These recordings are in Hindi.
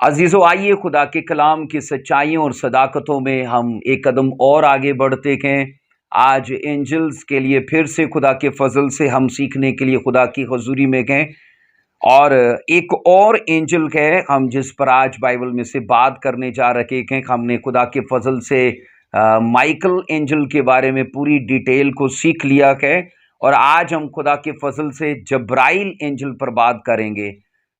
अजीज़ो आइए खुदा के कलाम की सच्चाइयों और सदाकतों में हम एक कदम और आगे बढ़ते हैं। आज एंजल्स के लिए फिर से खुदा के फजल से हम सीखने के लिए खुदा की हजूरी में गए और एक और एंजल है हम जिस पर आज बाइबल में से बात करने जा रहे हैं। हमने खुदा के फजल से माइकल एंजल के बारे में पूरी डिटेल को सीख लिया है और आज हम खुदा के फजल से जब्राइल एंजल पर बात करेंगे।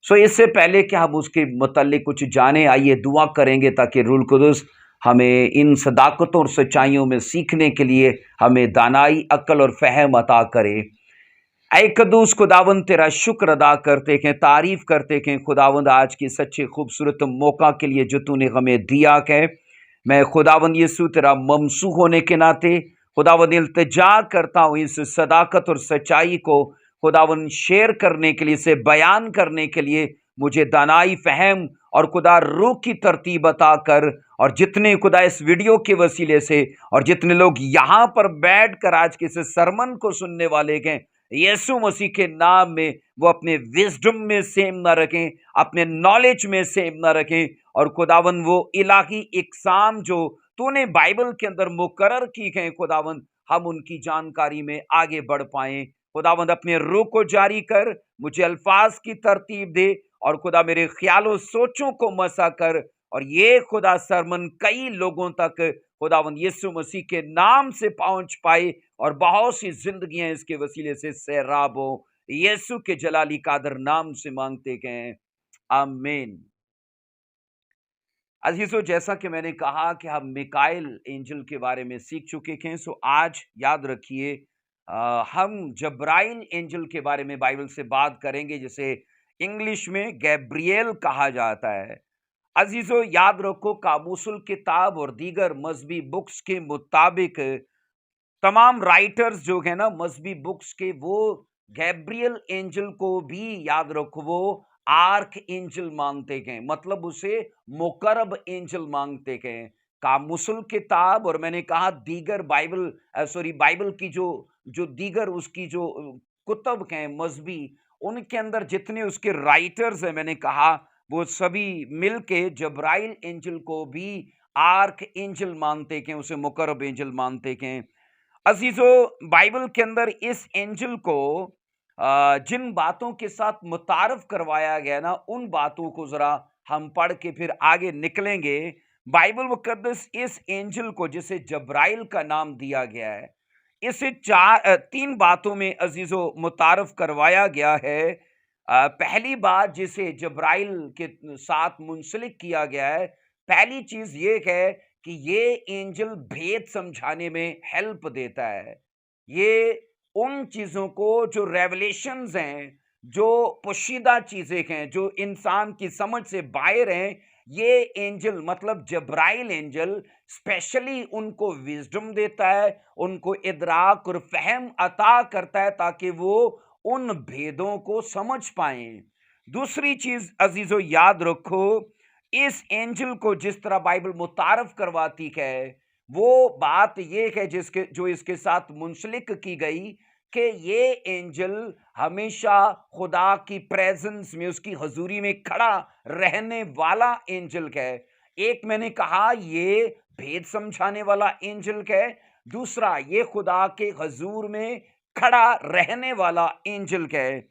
इससे पहले कि हम उसके मुताल्लिक कुछ जाने, आइए दुआ करेंगे ताकि रूल कुदस हमें इन सदाकतों और सच्चाइयों में सीखने के लिए हमें दानाई, अक्ल और फहम अता करे। ऐ कद्दूस खुदावंद तेरा शुक्र अदा करते हैं, तारीफ करते हैं खुदावंद आज के सच्चे खूबसूरत मौका के लिए जो तूने हमें दिया है। मैं खुदावंद यीशु तेरा ममसू होने के नाते खुदावंद इल्तिजा करता हूँ इस सदाकत और सच्चाई को खुदावंद शेयर करने के लिए, इसे बयान करने के लिए मुझे दानाई, फहम और खुदा रूह की तरतीब अता कर। और जितने खुदा इस वीडियो के वसीले से और जितने लोग यहाँ पर बैठ कर आज के इस सरमन को सुनने वाले हैं, यीशु मसीह के नाम में वो अपने विजडम में सेम ना रखें, अपने नॉलेज में सेम ना रखें और खुदावंद वो इलाही इकसाम जो तूने बाइबल के अंदर मुकर्रर की है खुदावंद, हम उनकी जानकारी में आगे बढ़ पाएं। खुदावंद अपने रूह को जारी कर, मुझे अल्फाज की तरतीब दे और खुदा मेरे ख्यालों सोचों को मसा कर और ये खुदा सरमन कई लोगों तक खुदावंद यीशु मसीह के नाम से पहुंच पाए और बहुत सी जिंदगियां इसके वसीले से सैराब हो। यीशु के जलाली कादर नाम से मांगते गए, आमीन। अजीजों, जैसा कि मैंने कहा कि हम मिकाइल एंजल के बारे में सीख चुके हैं, आज याद रखिए हम जब्राइल एंजल के बारे में बाइबल से बात करेंगे, जिसे इंग्लिश में गैब्रियल कहा जाता है। अजीजों, याद रखो कामूसुल किताब और दीगर मजहबी बुक्स के मुताबिक तमाम राइटर्स जो है ना मजहबी बुक्स के, वो गैब्रियल एंजल को भी याद रखो वो आर्क एंजल मानते हैं, मतलब उसे मुकर्रब एंजल मांगते हैं। कामुसल किताब और मैंने कहा दीगर बाइबल की जो जो दीगर उसकी जो कुतब हैं मजहबी, उनके अंदर जितने उसके राइटर्स हैं, मैंने कहा वो सभी मिलके जब्राइल एंजल को भी आर्क एंजल मानते हैं, उसे मुकर्रब एंजल मानते हैं। अजीजों, बाइबल के अंदर इस एंजल को जिन बातों के साथ मुतारफ करवाया गया ना, उन बातों को जरा हम पढ़ के फिर आगे निकलेंगे। बाइबल मुकद्दस इस एंजल को, जिसे जब्राइल का नाम दिया गया है, इसे तीन बातों में अजीजों मुतारफ करवाया गया है। पहली बात जिसे जब्राइल के साथ मुंसलिक किया गया है, पहली चीज ये है कि ये एंजल भेद समझाने में हेल्प देता है। ये उन चीजों को जो रेवलेशंस हैं, जो पोशीदा चीजें हैं, जो इंसान की समझ से बाहर हैं, ये एंजल मतलब जब्राइल एंजल स्पेशली उनको विजडम देता है, उनको इदराक और फहम अता करता है ताकि वो उन भेदों को समझ पाएं। दूसरी चीज अजीजों, याद रखो इस एंजल को जिस तरह बाइबल मुतारफ करवाती है, वो बात ये है जिसके जो इसके साथ मुंसलिक की गई कि ये एंजल हमेशा खुदा की प्रेजेंस में, उसकी हजूरी में खड़ा रहने वाला एंजल है। एक मैंने कहा ये भेद समझाने वाला एंजल है, दूसरा ये खुदा के हजूर में खड़ा रहने वाला एंजल है।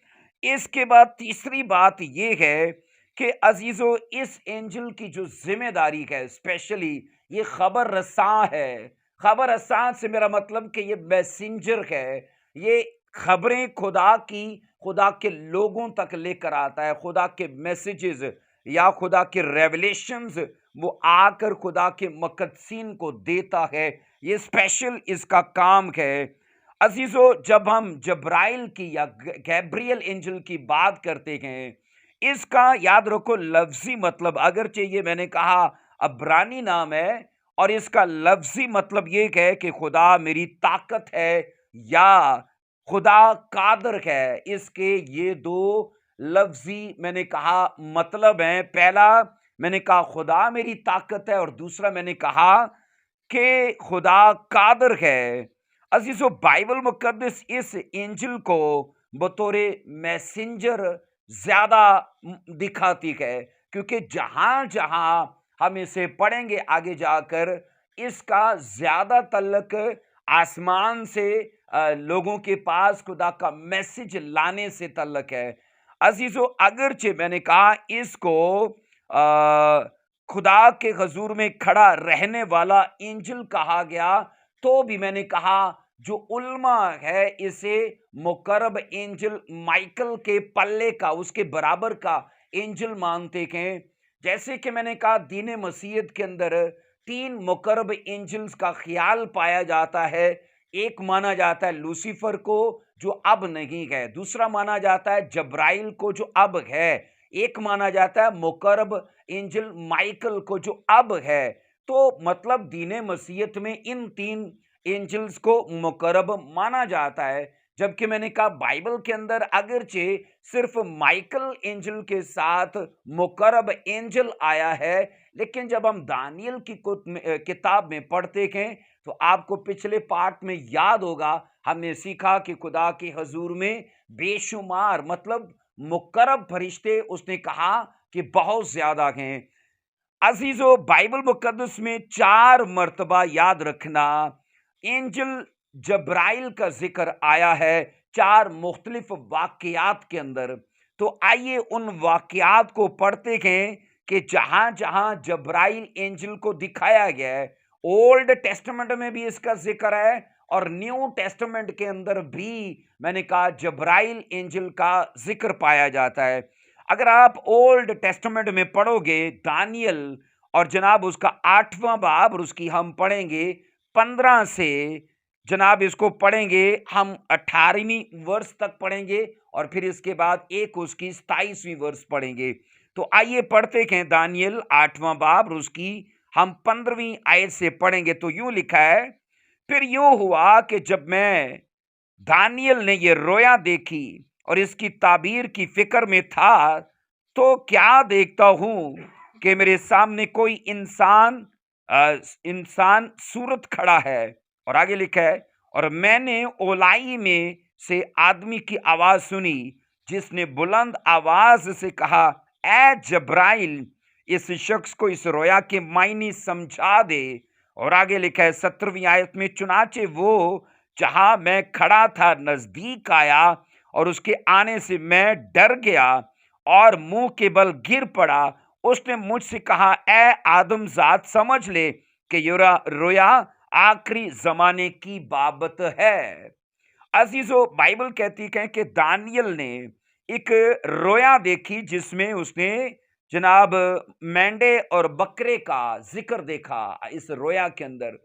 इसके बाद तीसरी बात ये है कि अजीजों, इस एंजल की जो जिम्मेदारी है, स्पेशली ये खबर रसां है। खबर रसां से मेरा मतलब कि ये मैसेंजर है, ये खबरें खुदा की, खुदा के लोगों तक लेकर आता है, खुदा के मैसेजेस या खुदा के रेवलेशंस वो आकर खुदा के मकदसीन को देता है। ये स्पेशल इसका काम है। अजीजों, जब हम जब्राइल की या गैब्रियल एंजल की बात करते हैं, इसका याद रखो लफ्जी मतलब, अगरचे ये मैंने कहा अब्रानी नाम है और इसका लफ्जी मतलब ये है कि खुदा मेरी ताकत है या खुदा कादर है। इसके ये दो लफ्जी मैंने कहा मतलब है। पहला मैंने कहा खुदा मेरी ताकत है और दूसरा मैंने कहा कि खुदा कादर है। अजीजों, बाइबल मुकद्दस इस एंजल को बतौर मैसेंजर ज्यादा दिखाती है, क्योंकि जहां-जहां हम इसे पढ़ेंगे आगे जाकर, इसका ज़्यादा तल्लक आसमान से लोगों के पास खुदा का मैसेज लाने से तल्लक है। अज़ीज़ों, अगरचे मैंने कहा इसको खुदा के हज़ूर में खड़ा रहने वाला एंजेल कहा गया, तो भी मैंने कहा जो उलमा है इसे मुकर्रब एंजेल माइकल के पल्ले का, उसके बराबर का एंजेल मानते हैं। जैसे कि मैंने कहा दीन मसीहत के अंदर 3 मुकर्रब एंजेल्स का ख्याल पाया जाता है। एक माना जाता है लूसीफर को जो अब नहीं है, दूसरा माना जाता है जब्राइल को जो अब है, एक माना जाता है मुकर्रब एंजेल माइकल को जो अब है। तो मतलब दीन मसीहत में इन 3 एंजल्स को मुकर्रब माना जाता है। जबकि मैंने कहा बाइबल के अंदर अगरचे सिर्फ माइकल एंजल के साथ मुकर्रब एंजल आया है, लेकिन जब हम दानियल की किताब में पढ़ते हैं तो आपको पिछले पार्ट में याद होगा, हमने सीखा कि खुदा के हजूर में बेशुमार मतलब मुकर्रब फरिश्ते उसने कहा कि बहुत ज्यादा हैं। अजीजों, बाइबल मुकद्दस में 4 मर्तबा याद रखना एंजल जब्राइल का जिक्र आया है 4 मुख्तलिफ वाकयात के अंदर। तो आइए उन वाकयात को पढ़ते हैं कि जहां जहां जब्राइल एंजल को दिखाया गया है। ओल्ड टेस्टामेंट में भी इसका जिक्र है और न्यू टेस्टामेंट के अंदर भी मैंने कहा जब्राइल एंजल का जिक्र पाया जाता है। अगर आप ओल्ड टेस्टामेंट में पढ़ोगे दानियल और जनाब उसका 8वां बाब, और उसकी हम पढ़ेंगे 15 से जनाब इसको पढ़ेंगे हम 18वीं वर्ष तक पढ़ेंगे और फिर इसके बाद एक उसकी 27वीं वर्ष पढ़ेंगे। तो आइए पढ़ते हैं दानियल 8वां बाब, और उसकी हम 15वीं आयत से पढ़ेंगे। तो यूं लिखा है, फिर यूं हुआ कि जब मैं दानियल ने ये रोया देखी और इसकी ताबीर की फिक्र में था, तो क्या देखता हूं कि मेरे सामने कोई इंसान सूरत खड़ा है। और आगे लिखा है, और मैंने ओलाई में से आदमी की आवाज सुनी जिसने बुलंद आवाज से कहा, ए जब्राइल, इस शख्स को इस रोया के मायने समझा दे। और आगे लिखा है 17वीं आयत में, चुनाचे वो जहां मैं खड़ा था नजदीक आया और उसके आने से मैं डर गया और मुंह के बल गिर पड़ा। उसने मुझसे कहा, ए आदमजात, समझ ले कि रोया आखिरी जमाने की बाबत है। अजीजों, बाइबल कहती है कि दानियल ने एक रोया देखी जिसमें उसने जनाब मेंढे और बकरे का जिक्र देखा इस रोया के अंदर।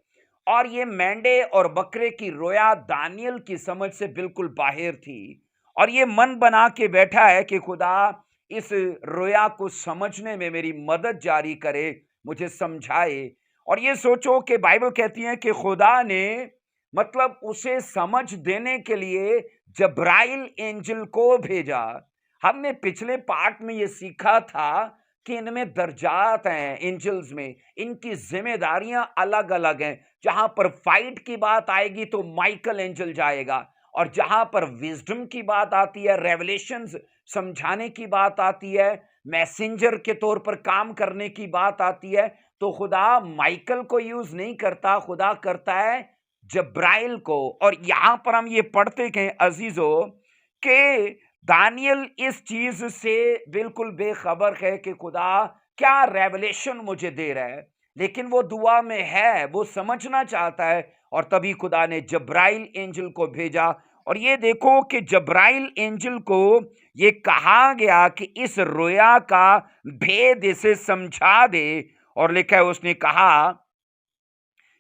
और ये मेंढे और बकरे की रोया दानियल की समझ से बिल्कुल बाहर थी, और ये मन बना के बैठा है कि खुदा इस रोया को समझने में मेरी मदद जारी करे, मुझे समझाए। और ये सोचो कि बाइबल कहती है कि खुदा ने मतलब उसे समझ देने के लिए जब्राइल एंजल को भेजा। हमने पिछले पार्ट में ये सीखा था कि इनमें दर्जात हैं, एंजल्स में इनकी जिम्मेदारियां अलग अलग हैं। जहां पर फाइट की बात आएगी तो माइकल एंजल जाएगा, और जहां पर विजडम की बात आती है, रेवलेशंस समझाने की बात आती है, मैसेंजर के तौर पर काम करने की बात आती है, तो खुदा माइकल को यूज नहीं करता, खुदा करता है जब्राइल को। और यहां पर हम ये पढ़ते हैं अजीजों कि दानियल इस चीज से बिल्कुल बेखबर है कि खुदा क्या रेवलेशन मुझे दे रहा है, लेकिन वो दुआ में है, वो समझना चाहता है। और तभी खुदा ने जब्राइल एंजल को भेजा। और ये देखो कि जब्राइल एंजल को ये कहा गया कि इस रोया का भेद इसे समझा दे। और लिखा है, उसने कहा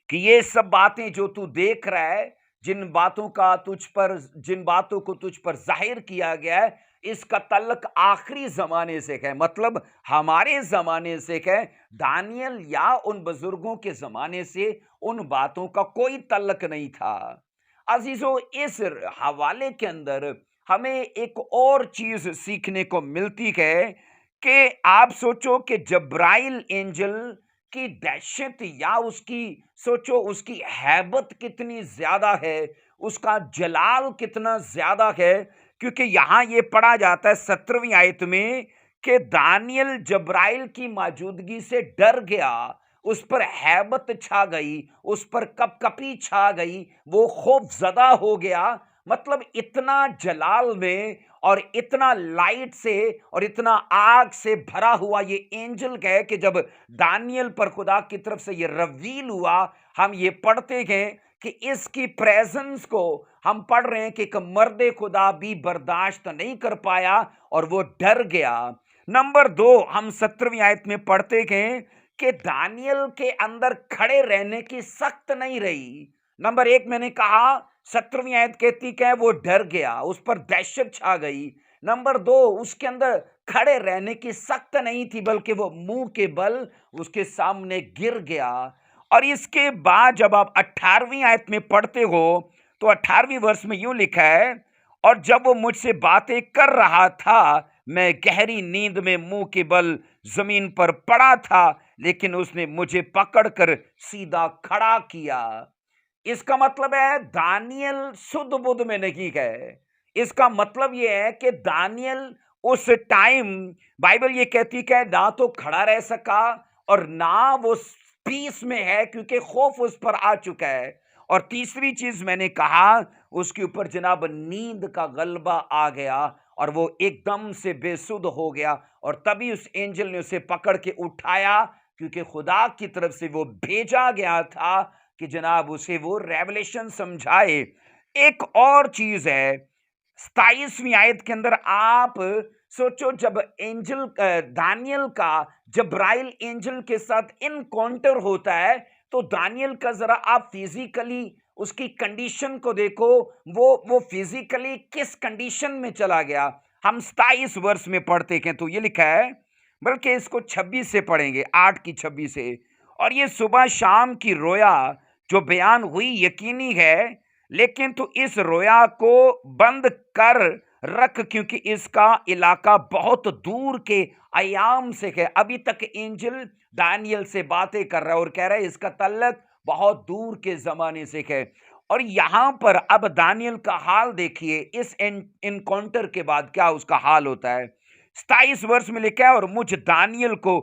कि ये सब बातें जो तू देख रहा है, जिन बातों को तुझ पर जाहिर किया गया है, इसका तल्लक आखिरी जमाने से है, मतलब हमारे जमाने से है। दानियल या उन बुजुर्गों के जमाने से उन बातों का कोई तल्लक नहीं था। अजीजों, इस हवाले के अंदर हमें एक और चीज सीखने को मिलती है कि आप सोचो कि जब्राइल एंजल की दहशत या उसकी सोचो उसकी हैबत कितनी ज्यादा है, उसका जलाल कितना ज्यादा है। क्योंकि यहां ये पढ़ा जाता है 17वीं आयत में कि दानियल जब्राइल की मौजूदगी से डर गया, उस पर हैबत छा गई, उस पर कपकपी छा गई, वो खौफजदा हो गया। मतलब इतना जलाल में और इतना लाइट से और इतना आग से भरा हुआ ये एंजल है कि जब दानियल पर खुदा की तरफ से ये रिवील हुआ, हम ये पढ़ते हैं कि इसकी प्रेजेंस को हम पढ़ रहे हैं कि एक मर्दे खुदा भी बर्दाश्त नहीं कर पाया और वो डर गया। नंबर 2 हम 17वीं आयत में पढ़ते हैं कि दानियल के अंदर खड़े रहने की सख्त नहीं रही। नंबर 1 मैंने कहा 17वीं आयत कहती कि वो डर गया, उस पर दहशत छा गई। नंबर 2 उसके अंदर खड़े रहने की सख्त नहीं थी, बल्कि वो मुंह के बल उसके सामने गिर गया। और इसके बाद जब आप 18वीं आयत में पढ़ते हो तो 18वीं वर्ष में यूं लिखा है, और जब वो मुझसे बातें कर रहा था, मैं गहरी नींद में मुंह के बल जमीन पर पड़ा था, लेकिन उसने मुझे पकड़कर सीधा खड़ा किया। इसका मतलब है दानियल सुध बुध में नहीं है। इसका मतलब यह है कि दानियल उस टाइम, बाइबल ये कहती है ना तो खड़ा रह सका और ना वो पीस में है, क्योंकि खौफ उस पर आ चुका है। और तीसरी चीज मैंने कहा, उसके ऊपर जनाब नींद का गलबा आ गया और वो एकदम से बेसुध हो गया। और तभी उस एंजल ने उसे पकड़ के उठाया, क्योंकि खुदा की तरफ से वो भेजा गया था कि जनाब उसे वो रेवलेशन समझाए। एक और चीज है 27वीं आयत के अंदर, आप सोचो जब एंजल दानियल का जब्राइल एंजल के साथ इनकाउंटर होता है, तो दानियल का जरा आप फिजिकली उसकी कंडीशन को देखो, वो फिजिकली किस कंडीशन में चला गया। हम 27 वर्ष में पढ़ते हैं तो ये लिखा है, बल्कि इसको 26 से पढ़ेंगे, 8 की 26 से। और ये सुबह शाम की रोया जो बयान हुई यकीनी है, लेकिन तू इस रोया को बंद कर रख, क्योंकि इसका इलाका बहुत दूर के अयाम से है। अभी तक एंजल दानियल से बातें कर रहा है और कह रहा है इसका तल्लक बहुत दूर के जमाने से है। और यहां पर अब दानियल का हाल देखिए, इस इनकाउंटर के बाद क्या उसका हाल होता है। 27 वर्ष में लिखा है, और मुझ दानियल को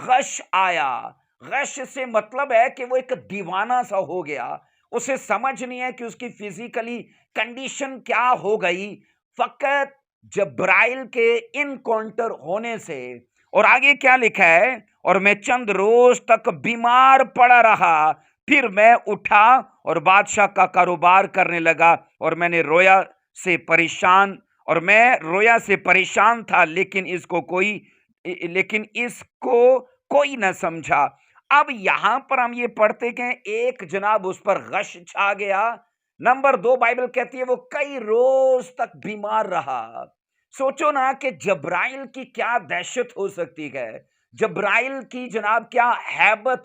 गश आया। गश से मतलब है कि वो एक दीवाना सा हो गया, उसे समझ नहीं है कि उसकी फिजिकली कंडीशन क्या हो गई, फकत जब्राइल के इनकाउंटर होने से। और आगे क्या लिखा है, और मैं चंद रोज तक बीमार पड़ा रहा, फिर मैं उठा और बादशाह का कारोबार करने लगा, और मैं रोया से परेशान था, लेकिन इसको कोई न समझा। अब यहां पर हम ये पढ़ते कि एक जनाब उस पर गश छा गया। नंबर 2 बाइबल कहती है वो कई रोज तक बीमार रहा। सोचो ना कि जब्राइल की क्या दहशत हो सकती है, जब्राइल की जनाब क्या हैबत,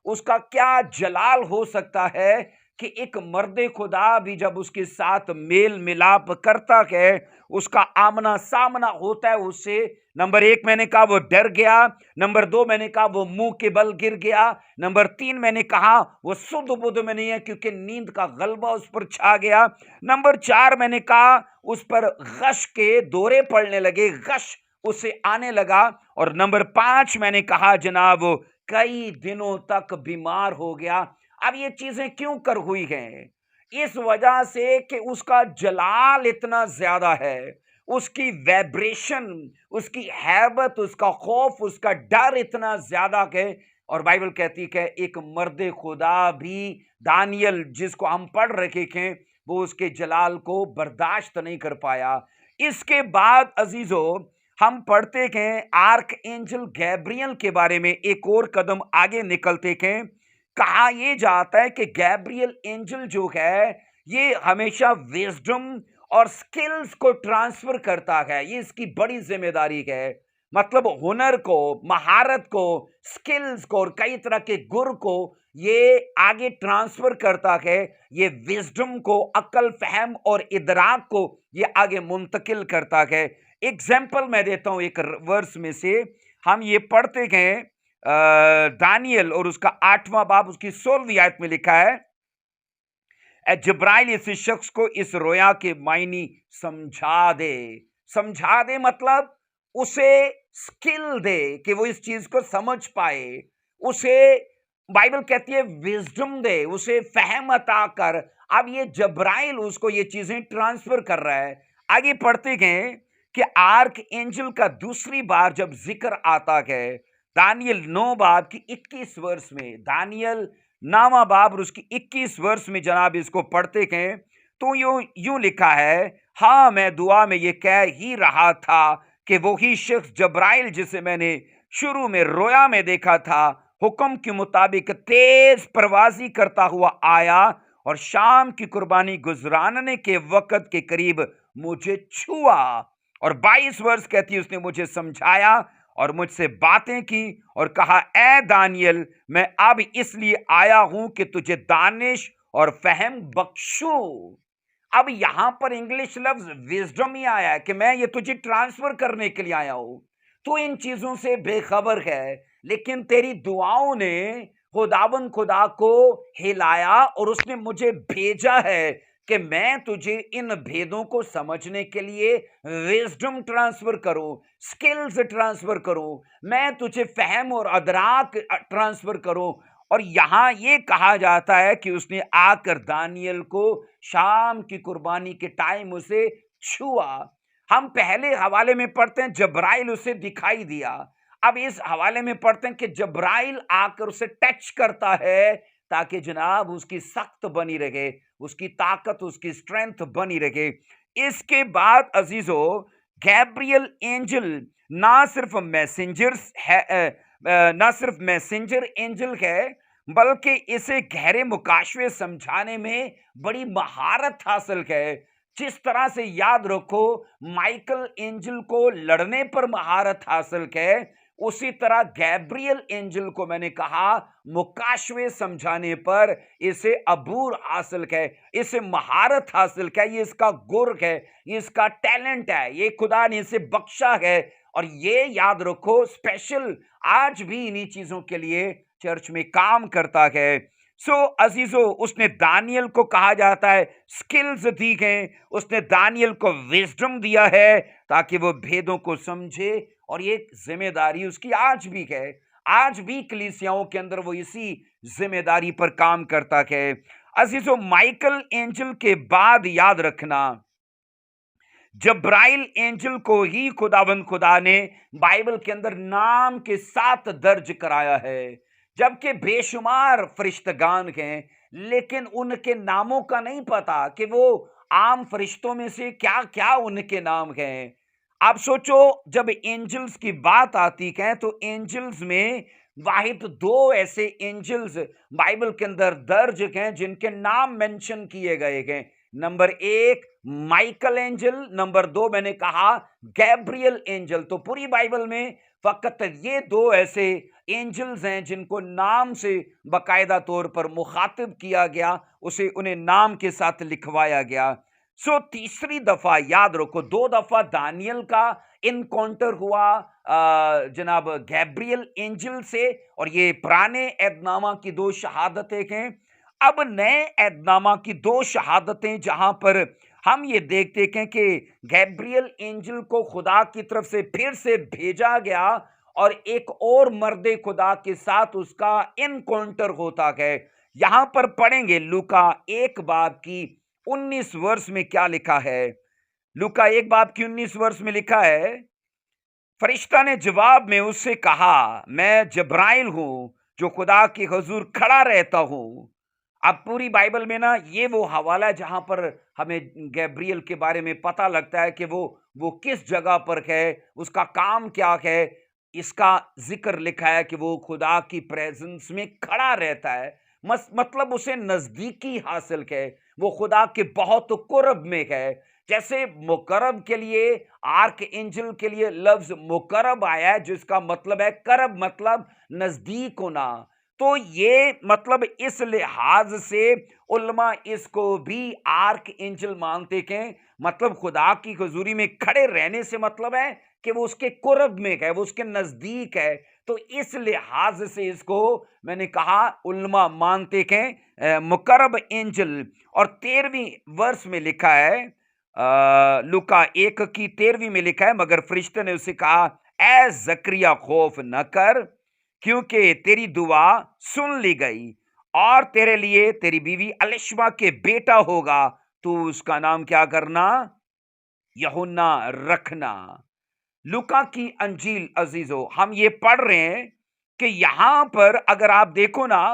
उसका क्या जलाल हो सकता है कि एक मर्दे खुदा भी जब उसके साथ मेल मिलाप करता है, उसका आमना सामना होता है उससे। नंबर 1 मैंने कहा वो डर गया, नंबर 2 मैंने कहा वो मुंह के बल गिर गया, नंबर 3 मैंने कहा वो सुध बुध में नहीं है, क्योंकि नींद का गलबा उस पर छा गया। नंबर 4 मैंने कहा उस पर गश के दौरे पड़ने लगे, गश उसे आने लगा। और नंबर 5 मैंने कहा जनाब वो कई दिनों तक बीमार हो गया। अब ये चीजें क्यों कर हुई हैं? इस वजह से कि उसका जलाल इतना ज्यादा है, उसकी वाइब्रेशन, उसकी हैबत, उसका खौफ, उसका डर इतना ज्यादा है। और बाइबल कहती है एक मर्दे खुदा भी, दानियल जिसको हम पढ़ रखे थे, वो उसके जलाल को बर्दाश्त नहीं कर पाया। इसके बाद अजीजों हम पढ़ते हैं आर्क एंजल गैब्रियल के बारे में, एक और कदम आगे निकलते हैं। कहा यह जाता है कि गैब्रियल एंजल जो है ये हमेशा विजडम और स्किल्स को ट्रांसफर करता है, ये इसकी बड़ी जिम्मेदारी है। मतलब हुनर को, महारत को, स्किल्स को और कई तरह के गुर को ये आगे ट्रांसफर करता है। ये विजडम को, अक्ल, फहम और इदराक को ये आगे मुंतकिल करता है। एग्जाम्पल मैं देता हूं एक वर्स में से, हम ये पढ़ते हैं दानियल और उसका 8वां बाब उसकी 16वीं आयत में लिखा है, जब्राइल इस शख्स को इस रोया के मायनी समझा दे। समझा दे मतलब उसे स्किल दे कि वो इस चीज को समझ पाए, उसे बाइबल कहती है विजडम दे, उसे फहम अता कर। अब ये जब्राइल उसको ये चीजें ट्रांसफर कर रहा है। आगे पढ़ते गए कि आर्क एंजल का दूसरी बार जब जिक्र आता है दानियल 9 बाब की 21 वर्ष में, दानियल 9वां बाब और उसकी 21 वर्ष में जनाब इसको पढ़ते गए तो यूं यूं लिखा है, हाँ मैं दुआ में ये कह ही रहा था कि वही शख्स जब्राइल जिसे मैंने शुरू में रोया में देखा था हुक्म के मुताबिक तेज परवाजी करता हुआ आया और शाम की कुर्बानी गुजराने के वक्त के करीब मुझे छुआ। और 22 वर्ष कहती है उसने मुझे समझाया और मुझसे बातें की और कहा, ए दानियल मैं अब इसलिए आया हूं कि तुझे दानिश और फहम बख्शूं। अब यहां पर इंग्लिश लफ्ज विजडम ही आया है कि मैं ये तुझे ट्रांसफर करने के लिए आया हूं। तू इन चीजों से बेखबर है, लेकिन तेरी दुआओं ने खुदावन खुदा को हिलाया और उसने मुझे भेजा है कि मैं तुझे इन भेदों को समझने के लिए विजडम ट्रांसफर करूं, स्किल्स ट्रांसफर करूं, मैं तुझे फहम और अदराक ट्रांसफर करूं। और यहां ये कहा जाता है कि उसने आकर दानियल को शाम की कुर्बानी के टाइम उसे छुआ। हम पहले हवाले में पढ़ते हैं जब्राइल उसे दिखाई दिया। अब इस हवाले में पढ़ते हैं कि जब्राइल आकर उसे टच करता है ताकि जनाब उसकी सख्त बनी रहे, उसकी ताकत, उसकी स्ट्रेंथ बनी रहे। इसके बाद अजीजो गैब्रियल एंजल ना सिर्फ मैसेंजर्स है, ना सिर्फ मैसेंजर एंजल है, बल्कि इसे गहरे मुकाशवे समझाने में बड़ी महारत हासिल है। जिस तरह से याद रखो माइकल एंजल को लड़ने पर महारत हासिल है, उसी तरह गैब्रियल एंजल को मैंने कहा मुकाशवे समझाने पर इसे अबूर हासिल है, इसे महारत हासिल है, ये इसका गुर है, ये इसका टैलेंट है, ये खुदा ने इसे बख्शा है। और ये याद रखो स्पेशल आज भी इन्हीं चीजों के लिए चर्च में काम करता है। सो अजीजो उसने दानियल को कहा जाता है स्किल्स दी गए, उसने दानियल को विजडम दिया है ताकि वो भेदों को समझे। और ये जिम्मेदारी उसकी आज भी है, आज भी कलीसियाओं के अंदर वो इसी जिम्मेदारी पर काम करता है। अजीजो माइकल एंजल के बाद याद रखना जब्राइल एंजल को ही खुदावंद खुदा ने बाइबल के अंदर नाम के साथ दर्ज कराया है, जबकि बेशुमार फरिश्तगान हैं, लेकिन उनके नामों का नहीं पता कि वो आम फरिश्तों में से क्या क्या उनके नाम हैं। आप सोचो जब एंजल्स की बात आती है तो एंजल्स में वाहिद दो ऐसे एंजल्स बाइबल के अंदर दर्ज हैं जिनके नाम मेंशन किए गए हैं। नंबर 1 माइकल एंजल, नंबर 2 मैंने कहा गैब्रियल एंजल। तो पूरी बाइबल में फकत ये दो ऐसे एंजल्स हैं जिनको नाम से बकायदा तौर पर मुखातिब किया गया, उसे उन्हें नाम के साथ लिखवाया गया। सो तीसरी दफा याद रखो, 2 दफा दानियल का इनकाउंटर हुआ जनाब गैब्रियल एंजल से, और ये पुराने ऐदनामा की 2 शहादतें हैं। अब नए ऐदनामा की 2 शहादतें जहां पर हम ये देखते हैं कि गैब्रियल एंजल को खुदा की तरफ से फिर से भेजा गया और एक और मर्दे खुदा के साथ उसका इनकाउंटर होता है। यहां पर पढ़ेंगे लूका 1 बाब की 19 वर्ष में क्या लिखा है। लूका 1 बाब की 19 वर्ष में लिखा है, फरिश्ता ने जवाब में उससे कहा, मैं जब्राइल हूं जो खुदा के हुजूर खड़ा रहता हूं। अब पूरी बाइबल में ना ये वो हवाला है जहां पर हमें गैब्रियल के बारे में पता लगता है कि वो किस जगह पर है, उसका काम क्या है। इसका जिक्र लिखा है कि वो खुदा की प्रेजेंस में खड़ा रहता है, मतलब उसे नजदीकी हासिल है, वो खुदा के बहुत कुर्ब में है। जैसे मुकरब के लिए, आर्क एंजल के लिए लफ्ज मुकरब आया है जिसका मतलब है करब, मतलब नजदीक होना। तो ये मतलब इस लिहाज से उल्मा इसको भी आर्क एंजल मानते हैं, मतलब खुदा की हुजूरी में खड़े रहने से मतलब है कि वो उसके कुर्ब में है, वो उसके नजदीक है। तो इस लिहाज से इसको मैंने कहा उल्मा मानते हैं मुकरब एंजल। और 13वीं वर्ष में लिखा है लूका 1 की 13वीं में लिखा है, मगर फरिश्ते ने उसे कहा, ए जकरिया खौफ न कर, क्योंकि तेरी दुआ सुन ली गई और तेरे लिए तेरी बीवी अलिशबा के बेटा होगा, तू उसका नाम क्या करना? यूहन्ना रखना। लूका की अंजील अजीजों, हम ये पढ़ रहे हैं कि यहां पर अगर आप देखो ना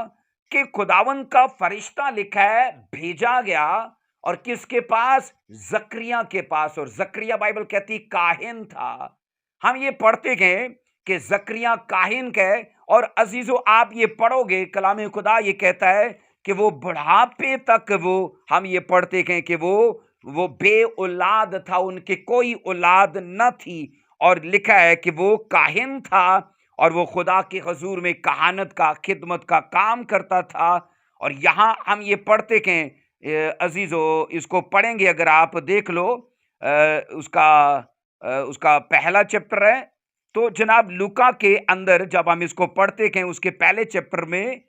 कि खुदावन का फरिश्ता लिखा है भेजा गया, और किसके पास? जकरिया के पास। और जकरिया बाइबल कहती काहिन था। हम ये पढ़ते गए कि जकरिया काहिन के, और अजीजों आप ये पढ़ोगे कलाम खुदा ये कहता है कि वो बुढ़ापे तक वो, हम ये पढ़ते गए कि वो बे औलाद था, उनके कोई औलाद न थी। और लिखा है कि वो काहिन था और वो खुदा के हजूर में कहानत का, खिदमत का काम करता था। और यहां हम ये पढ़ते गए अजीजों, इसको पढ़ेंगे अगर आप देख लो, उसका पहला चैप्टर है। तो जनाब लूका के अंदर जब हम इसको पढ़ते हैं उसके पहले चैप्टर में,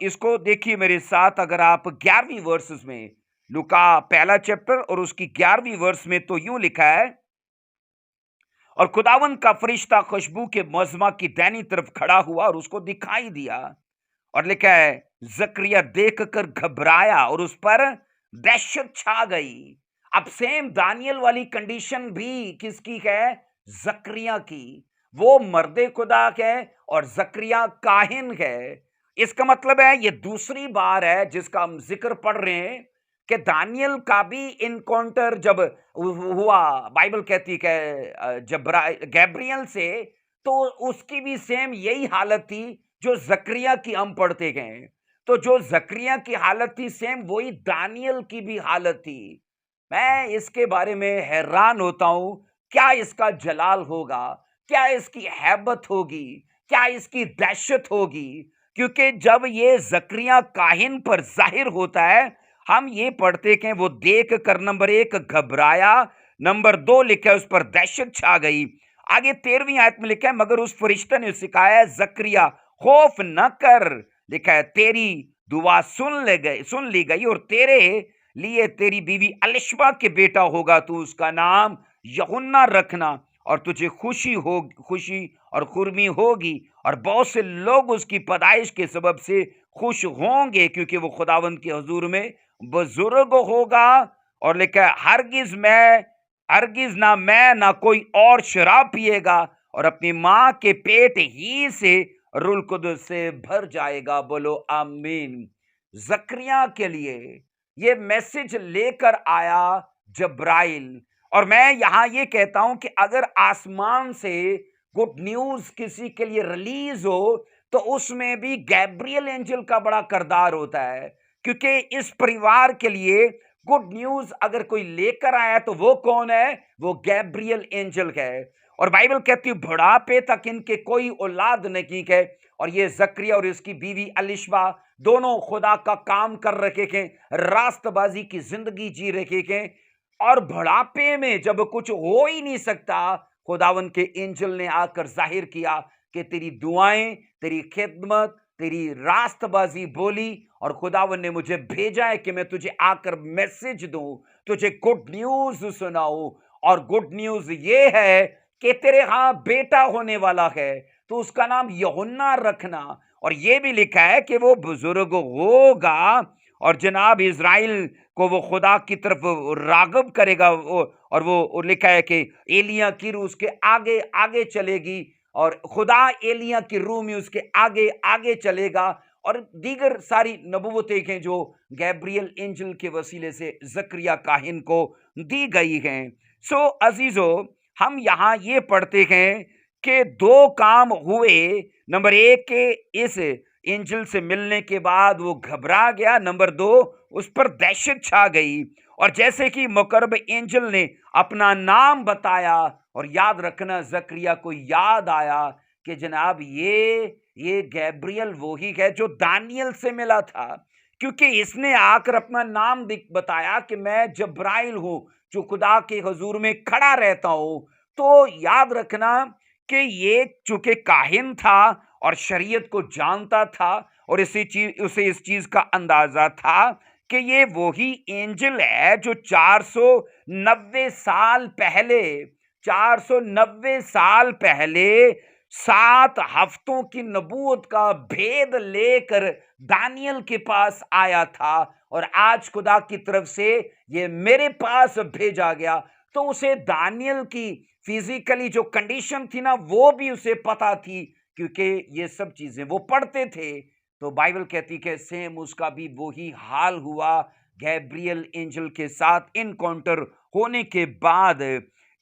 इसको देखिए मेरे साथ, अगर आप 11वीं वर्सेस में, लूका पहला चैप्टर और उसकी 11वीं वर्स में, तो यूं लिखा है, और खुदावन का फरिश्ता खुशबू के मजमा की दैनी तरफ खड़ा हुआ और उसको दिखाई दिया। और लिखा है जकरिया देखकर घबराया और उस पर दहशत छा गई। अब सेम दानियल वाली कंडीशन भी किसकी है? जकरिया की। वो मर्दे खुदा है और जकरिया काहिन है। इसका मतलब है ये दूसरी बार है जिसका हम जिक्र पढ़ रहे हैं कि दानियल का भी इनकाउंटर जब हुआ, बाइबल कहती है जब गैब्रियल से, तो उसकी भी सेम यही हालत थी जो जकरिया की हम पढ़ते गए। तो जो जकरिया की हालत थी सेम वही दानियल की भी हालत थी। मैं इसके बारे में हैरान होता हूं, क्या इसका जलाल होगा, क्या इसकी हैबत होगी, क्या इसकी दहशत होगी। क्योंकि जब ये जकरिया काहिन पर जाहिर होता है, हम ये पढ़ते कि वो देख कर नंबर 1 घबराया, नंबर 2 लिखा है उस पर दहशत छा गई। आगे 13वीं आयत में लिखा है, मगर उस फरिश्ते ने सिखाया है जकरिया खौफ न कर, लिखा है तेरी दुआ सुन ली गई और तेरे लिए तेरी बीवी अलिशबा के बेटा होगा, तू उसका नाम यूहन्ना रखना, और तुझे खुशी और खुरमी होगी और बहुत से लोग उसकी पैदाइश के सबब से खुश होंगे, क्योंकि वो खुदावंद के हुजूर में बुजुर्ग होगा। और लिखा है हरगिज ना मैं ना कोई और शराब पिएगा, और अपनी मां के पेट ही से रूह कुदस से भर जाएगा। बोलो आमीन। जकरिया के लिए ये मैसेज लेकर आया जब्राइल। और मैं यहां ये कहता हूं कि अगर आसमान से गुड न्यूज किसी के लिए रिलीज हो तो उसमें भी गैब्रियल एंजल का बड़ा किरदार होता है, क्योंकि इस परिवार के लिए गुड न्यूज अगर कोई लेकर आया तो वो कौन है? वो गैब्रियल एंजल है। और बाइबल कहती है बुढ़ापे तक इनके कोई औलाद नहीं है। और ये जकरिया और इसकी बीवी अलिशबा दोनों खुदा का काम कर रखे थे, रास्तबाजी की जिंदगी जी रखे थे। और बुढ़ापे में जब कुछ हो ही नहीं सकता, खुदावन के एंजल ने आकर जाहिर किया कि तेरी दुआएं, तेरी खिदमत, तेरी रास्तबाजी बोली, और खुदावन ने मुझे भेजा है कि मैं तुझे आकर मैसेज दूं, तुझे गुड न्यूज सुनाऊं। और गुड न्यूज ये है कि तेरे यहां बेटा होने वाला है, तो उसका नाम यूहन्ना रखना। और ये भी लिखा है कि वो बुजुर्ग होगा और जनाब इज़राइल को वो खुदा की तरफ रागब करेगा। और वो लिखा है कि एलिया की रूह उसके आगे आगे चलेगी, और खुदा एलिया की रूह में उसके आगे आगे चलेगा। और दीगर सारी नबूवतें हैं जो गैब्रियल एंजल के वसीले से जकरिया काहिन को दी गई हैं। सो अजीजों, हम यहाँ ये पढ़ते हैं कि 2 काम हुए। नंबर 1 के इस एंजल से मिलने के बाद वो घबरा गया, नंबर 2 उस पर दहशत छा गई। और जैसे कि मुकर्रब एंजल ने अपना नाम बताया, और याद रखना जकरिया को याद आया कि जनाब ये गैब्रियल वो ही है जो दानियल से मिला था, क्योंकि इसने आकर अपना नाम बताया कि मैं जब्राइल हूं जो खुदा के हुजूर में खड़ा रहता हूं। तो याद रखना कि ये चूंकि काहिन था और शरीयत को जानता था, और उसे इस चीज का अंदाजा था कि ये वही एंजल है जो 490 साल पहले 490 साल पहले 7 हफ्तों की नबूवत का भेद लेकर दानियल के पास आया था और आज खुदा की तरफ से ये मेरे पास भेजा गया। तो उसे दानियल की फिजिकली जो कंडीशन थी ना, वो भी उसे पता थी, क्योंकि ये सब चीजें वो पढ़ते थे। तो बाइबल कहती कि सेम उसका भी वही हाल हुआ गैब्रियल एंजल के साथ इनकाउंटर होने के बाद।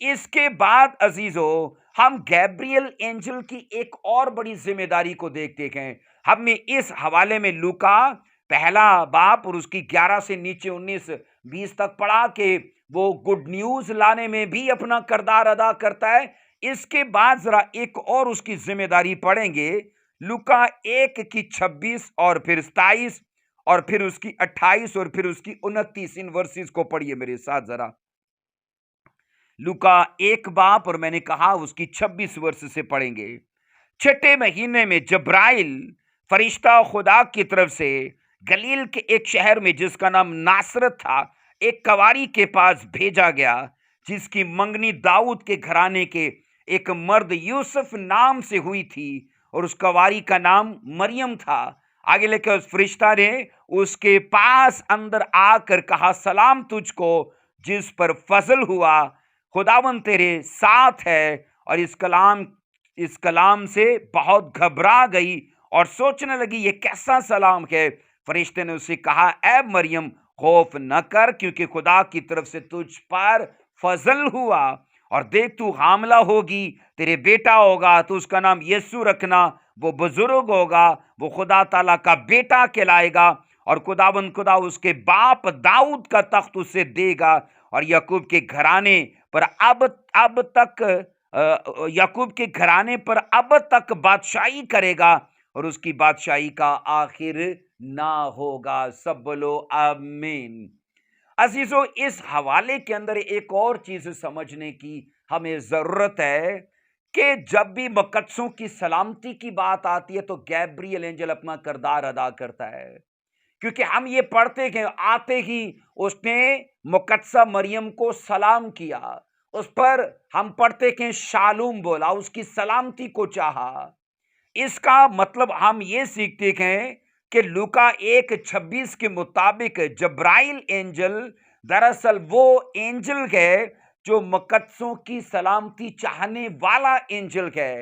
इसके बाद अजीजों, हम गैब्रियल एंजल की एक और बड़ी जिम्मेदारी को देखते हैं। हमने इस हवाले में लूका पहला बाप और उसकी 11 से नीचे 19-20 तक पढ़ा कि वो गुड न्यूज लाने में भी अपना किरदार अदा करता है। इसके बाद जरा एक और उसकी जिम्मेदारी पढ़ेंगे, लूका 1 की 26 और फिर 27 और फिर उसकी 28 और फिर उसकी 29। इन वर्सेस को पढ़िए मेरे साथ जरा। लूका 1 बाप और मैंने कहा उसकी 26 वर्ष से पढ़ेंगे। 6ठे महीने में जब्राइल फरिश्ता खुदा की तरफ से गलील के एक शहर में जिसका नाम नासरत था, एक कवारी के पास भेजा गया जिसकी मंगनी दाऊद के घराने के एक मर्द यूसुफ नाम से हुई थी और उस कवारी का नाम मरियम था। आगे लेकर उस फरिश्ता ने उसके पास अंदर आकर कहा, सलाम तुझको जिस पर फजल हुआ, खुदावन तेरे साथ है। और इस कलाम से बहुत घबरा गई और सोचने लगी ये कैसा सलाम है। फरिश्ते ने उससे कहा, ऐ मरियम खौफ न कर, क्योंकि खुदा की तरफ से तुझ पर फजल हुआ और देख तू हामला होगी, तेरे बेटा होगा तो उसका नाम यीशु रखना। वो बुजुर्ग होगा, वो खुदा ताला का बेटा कहलाएगा और खुदा उसके बाप दाऊद का तख्त उसे देगा और याकूब के घराने पर याकूब के घराने पर अब तक बादशाही करेगा और उसकी बादशाही का आखिर ना होगा। सब बोलो आमीन। अजीजों, इस हवाले के अंदर एक और चीज समझने की हमें जरूरत है कि जब भी मुकद्दसों की सलामती की बात आती है तो गैब्रियल एंजल अपना किरदार अदा करता है। क्योंकि हम ये पढ़ते हैं आते ही उसने मुकद्दसा मरियम को सलाम किया, उस पर हम पढ़ते हैं शालूम बोला, उसकी सलामती को चाहा। इसका मतलब हम ये सीखते हैं कि लूका 1:26 के मुताबिक जब्राइल एंजल दरअसल वो एंजल है जो मुकद्दसों की सलामती चाहने वाला एंजल है।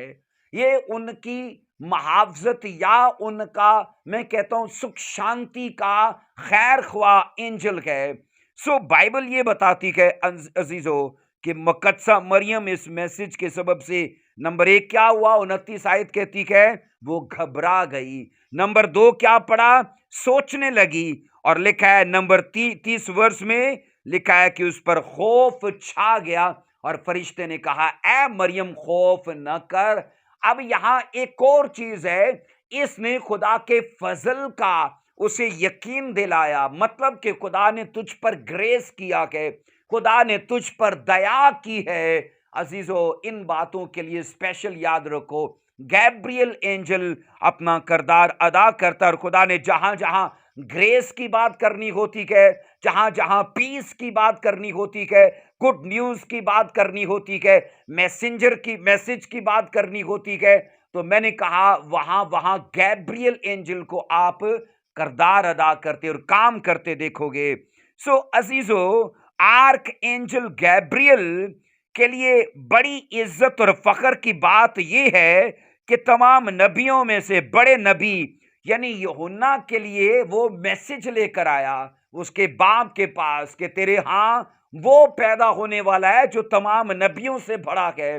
ये उनकी मुहावजत या उनका, मैं कहता हूं, सुख शांति का खैर ख्वाह एंजल है। सो बाइबल ये बताती है अजीजों कि मुकद्दसा मरियम इस मैसेज के सबब से नंबर 1 क्या हुआ, 29 आयत कहती है वो घबरा गई। नंबर 2 क्या पढ़ा, सोचने लगी। और लिखा है नंबर 30 वर्ष में लिखा है कि उस पर खौफ छा गया और फरिश्ते ने कहा, ऐ मरियम खौफ न कर। अब यहां एक और चीज है, इसने खुदा के फजल का उसे यकीन दिलाया। मतलब कि खुदा ने तुझ पर ग्रेस किया है, खुदा ने तुझ पर दया की है। अजीजों, इन बातों के लिए स्पेशल याद रखो, गैब्रियल एंजल अपना किरदार अदा करता है और खुदा ने जहां जहां ग्रेस की बात करनी होती है, जहां जहां पीस की बात करनी होती है, गुड न्यूज की बात करनी होती है, मैसेज की बात करनी होती है, तो मैंने कहा वहां वहां गैब्रियल एंजल को आप किरदार अदा करते और काम करते देखोगे। सो अजीजों, आर्क एंजल गैब्रियल के लिए बड़ी इज्जत और फख्र की बात यह है कि तमाम नबियों में से बड़े नबी यानी यूहन्ना के लिए वो मैसेज लेकर आया उसके बाप के पास कि तेरे हां वो पैदा होने वाला है जो तमाम नबियों से बड़ा है।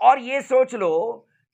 और ये सोच लो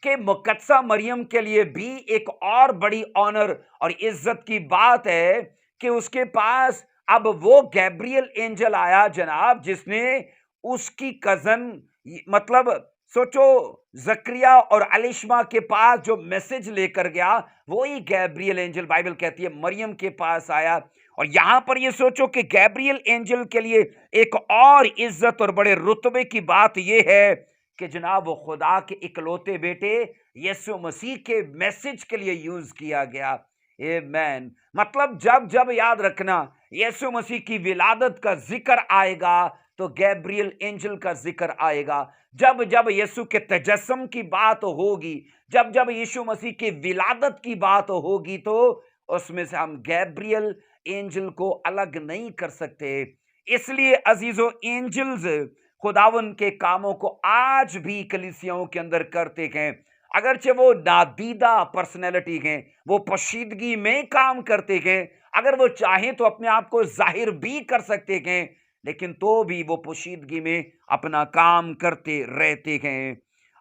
कि मुकद्दसा मरियम के लिए भी एक और बड़ी ऑनर और इज्जत की बात है कि उसके पास अब वो गैब्रियल एंजल आया जनाब, जिसने उसकी कजन, मतलब सोचो, जकरिया और अलिशमा के पास जो मैसेज लेकर गया वही गैब्रियल एंजल बाइबल कहती है मरियम के पास आया। और यहां पर ये सोचो कि गैब्रियल एंजल के लिए एक और इज्जत और बड़े रुतबे की बात यह है कि जनाब वो खुदा के इकलौते बेटे यीशु मसीह के मैसेज के लिए यूज किया गया। आमेन। मतलब जब जब याद रखना यीशु मसीह की विलादत का जिक्र आएगा तो गैब्रियल एंजल का जिक्र आएगा। जब जब यीशु के तजस्सुम की बात होगी, जब जब यीशु मसीह की विलादत की बात होगी, तो उसमें से हम गैब्रियल एंजल को अलग नहीं कर सकते। इसलिए अजीजों, एंजल्स खुदावन के कामों को आज भी कलीसियाओं के अंदर करते हैं। अगरचे वो नादीदा पर्सनैलिटी हैं, वो पोशीदगी में काम करते हैं। अगर वो चाहें तो अपने आप को जाहिर भी कर सकते हैं, लेकिन तो भी वो पोशीदगी में अपना काम करते रहते हैं।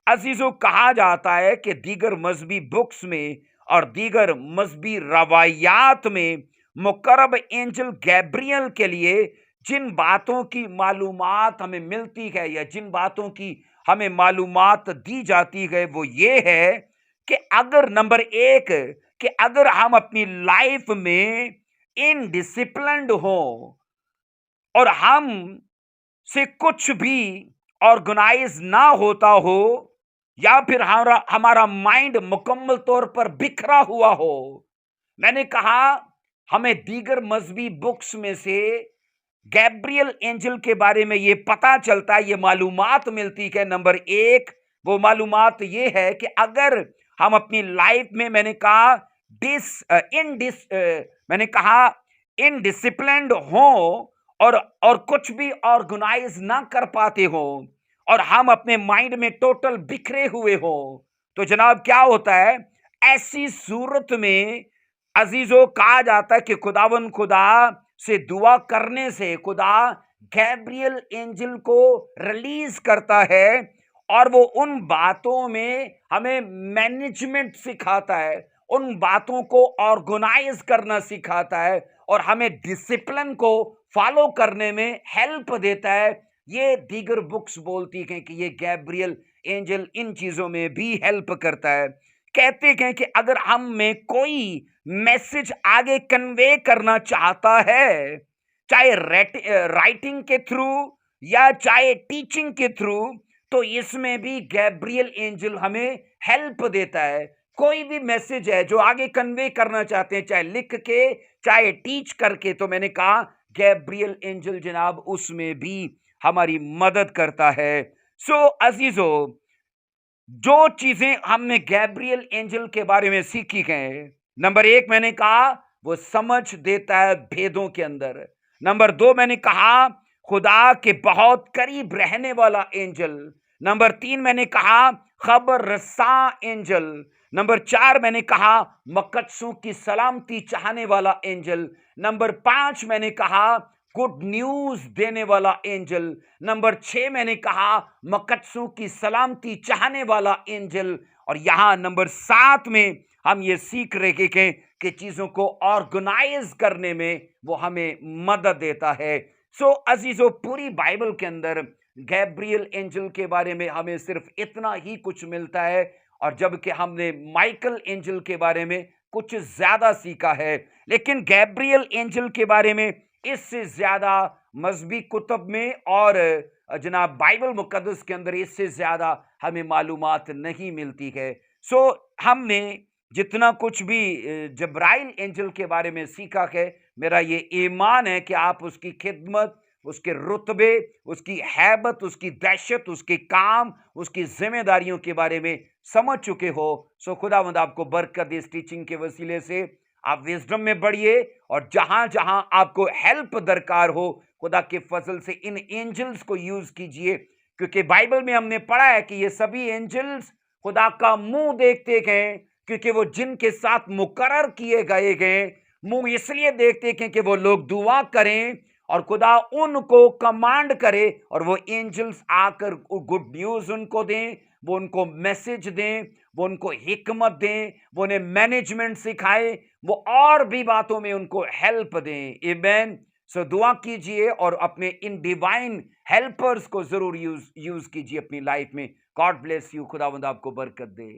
अजीजों, कहा जाता है कि दीगर मजहबी बुक्स में और दीगर मजहबी रवायात में मुकर्रब एंजल गैब्रियल के लिए जिन बातों की मालूमात हमें मिलती है या जिन बातों की हमें मालूमात दी जाती है, वो ये है कि अगर नंबर एक, कि अगर हम अपनी लाइफ में इनडिसिप्लिन्ड हो और हम से कुछ भी ऑर्गेनाइज ना होता हो, या फिर हमारा हमारा माइंड मुकम्मल तौर पर बिखरा हुआ हो। मैंने कहा, हमें दीगर मजहबी बुक्स में से गैब्रियल एंजल के बारे में ये पता चलता है, ये मालूमात मिलती है। नंबर एक, वो मालूमात ये है कि अगर हम अपनी लाइफ में, मैंने कहा मैंने कहा इनडिसिप्लिन्ड हो और कुछ भी ऑर्गेनाइज ना कर पाते हो और हम अपने माइंड में टोटल बिखरे हुए हो, तो जनाब क्या होता है? ऐसी सूरत में अजीजों, कहा जाता है कि खुदावन खुदा से दुआ करने से खुदा गैब्रियल एंजल को रिलीज करता है और वो उन बातों में हमें मैनेजमेंट सिखाता है, उन बातों को ऑर्गेनाइज करना सिखाता है और हमें डिसिप्लिन को फॉलो करने में हेल्प देता है। ये दीगर बुक्स बोलती हैं कि ये गैब्रियल एंजल इन चीजों में भी हेल्प करता है। कहते हैं कि अगर हम में कोई मैसेज आगे कन्वे करना चाहता है, चाहे राइटिंग के थ्रू या चाहे टीचिंग के थ्रू, तो इसमें भी गैब्रियल एंजल हमें हेल्प देता है। कोई भी मैसेज है जो आगे कन्वे करना चाहते हैं, चाहे लिख के चाहे टीच करके, तो मैंने कहा गैब्रियल एंजल जनाब उसमें भी हमारी मदद करता है। सो अजीजों, जो चीजें हमने गैब्रियल एंजल के बारे में सीखी हैं, नंबर एक मैंने कहा वो समझ देता है भेदों के अंदर। नंबर दो मैंने कहा खुदा के बहुत करीब रहने वाला एंजल। नंबर तीन मैंने कहा खबर रसा एंजल। नंबर चार मैंने कहा मकद्सों की सलामती चाहने वाला एंजल। नंबर पांच मैंने कहा गुड न्यूज देने वाला एंजल। नंबर 6 मैंने कहा मकद्सों की सलामती चाहने वाला एंजल। और यहां नंबर 7 में हम ये सीख रहे हैं कि चीजों को ऑर्गेनाइज करने में वो हमें मदद देता है। सो अजीजों, पूरी बाइबल के अंदर गैब्रियल एंजल के बारे में हमें सिर्फ इतना ही कुछ मिलता है, और जबकि हमने माइकल एंजल के बारे में कुछ ज्यादा सीखा है, लेकिन गैब्रियल एंजल के बारे में इससे ज्यादा मजहबी कुतुब में और जनाब बाइबल मुकद्दस के अंदर इससे ज्यादा हमें मालूमात नहीं मिलती है। सो हमने जितना कुछ भी जब्राइल एंजल के बारे में सीखा है, मेरा ये ईमान है कि आप उसकी खिदमत, उसके रुतबे, उसकी हैबत, उसकी दहशत, उसके काम, उसकी जिम्मेदारियों के बारे में समझ चुके हो। सो खुदावंद आपको बरकत दे। इस टीचिंग के वसीले से आप विजडम में बढ़िए, और जहां जहां आपको हेल्प दरकार हो, खुदा के फजल से इन एंजल्स को यूज कीजिए, क्योंकि बाइबल में हमने पढ़ा है कि ये सभी एंजल्स खुदा का मुंह देखते हैं, क्योंकि वो जिनके साथ मुकर्रर किए गए मुंह इसलिए देखते हैं कि वो लोग दुआ करें और खुदा उनको कमांड करे और वो एंजल्स आकर गुड न्यूज उनको दें, वो उनको मैसेज दें, वो उनको हिकमत दें, वो उन्हें मैनेजमेंट सिखाए, वो और भी बातों में उनको हेल्प दें। आमीन। सो दुआ कीजिए और अपने इन डिवाइन हेल्पर्स को जरूर यूज कीजिए अपनी लाइफ में। God bless you. खुदावंद आपको बरकत दे।